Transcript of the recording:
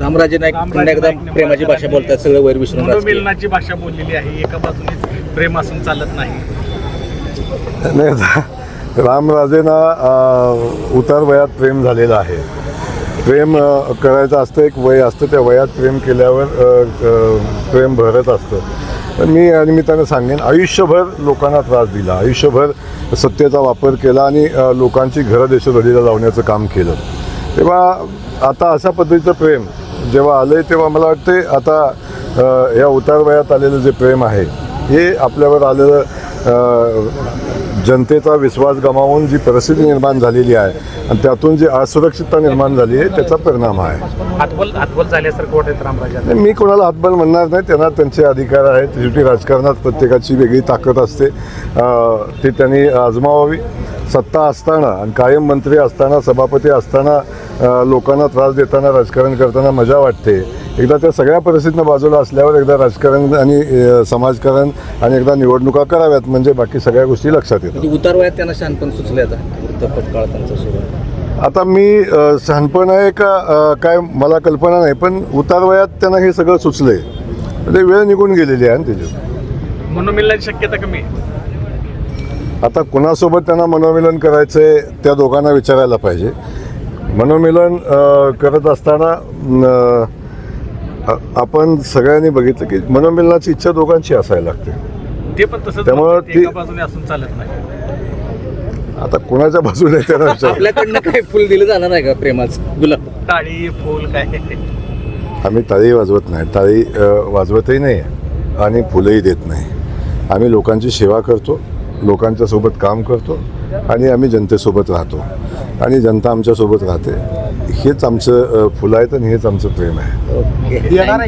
रामराजे नाईक पुन्हा एकदा प्रेमाची भाषा बोलतात, सगळं वैर विसरून राजकीय. मिलनाची भाषा बोललेली आहे. एका बाजूनेच प्रेम असून चालत नाही. नाही आता रामराजेंना उतार वयात प्रेम झालेलं आहे. प्रेम करायचं असतं, एक वय असतं, त्या वयात प्रेम केल्यावर प्रेम भरत असतं. पण मी या निमित्तानं सांगेन, आयुष्यभर लोकांना त्रास दिला, आयुष्यभर सत्तेचा वापर केला आणि लोकांची घरं देशोधडीला लावण्याचं काम केलं. तेव्हा आता अशा पद्धतीचं प्रेम जेव्हा आलं आहे तेव्हा मला वाटते आता या उतार वयात आलेलं जे प्रेम आहे हे आपल्यावर आलेलं जनतेचा विश्वास गमावून जी परिस्थिती निर्माण झालेली आहे आणि त्यातून जी असुरक्षितता निर्माण झाली आहे त्याचा परिणाम आहे. हातबल झाल्यासारखं वाटत रामराजे. मी कोणाला हातबल म्हणणार नाही, त्यांना त्यांचे अधिकार आहेत. शेवटी राजकारणात प्रत्येकाची वेगळी ताकद असते, ती त्यांनी आजमावावी. सत्ता असताना आणि कायम मंत्री असताना, सभापती असताना लोकांना त्रास देताना, राजकारण करताना मजा वाटते. एकदा त्या सगळ्या परिस्थितीनं बाजूला असल्यावर एकदा राजकारण आणि समाजकारण आणि एकदा निवडणुका कराव्यात, म्हणजे बाकी सगळ्या गोष्टी लक्षात येतात. उतार वयात त्यांना शहाणपण सुचले आता वृत्तपत्र त्यांचं सुरू. आता मी शहाणपण आहे का काय मला कल्पना नाही, पण उतार वयात त्यांना हे सगळं सुचलंय, म्हणजे वेळ निघून गेलेली आहे ना त्याची. मनोमिलनाची शक्यता कमी आहे. आता कुणासोबत त्यांना मनोमिलन करायचं आहे त्या दोघांना विचारायला पाहिजे. मनोमिलन करत असताना आपण सगळ्यांनी बघितलं की मनोमिलनाची इच्छा दोघांची असायला लागते. ते पण तसंच त्यामुळं एका बाजूने असून चालत नाही. आता कुणाच्या बाजूने त्यांना विचार. आपल्याकडनं काय फुल दिलं जाणार आहे का प्रेमाचं, गुलाब, टाळी फूल काय? आम्ही टाळी वाजवत नाही, टाळी वाजवतही नाही आणि फुलंही देत नाही. आम्ही लोकांची सेवा करतो, लोकांच्या सोबत काम करतो आणि आम्ही जनतेसोबत राहतो आणि जनता आमच्यासोबत राहते. हेच आमचं फुलं आहेत आणि हेच आमचं प्रेम आहे.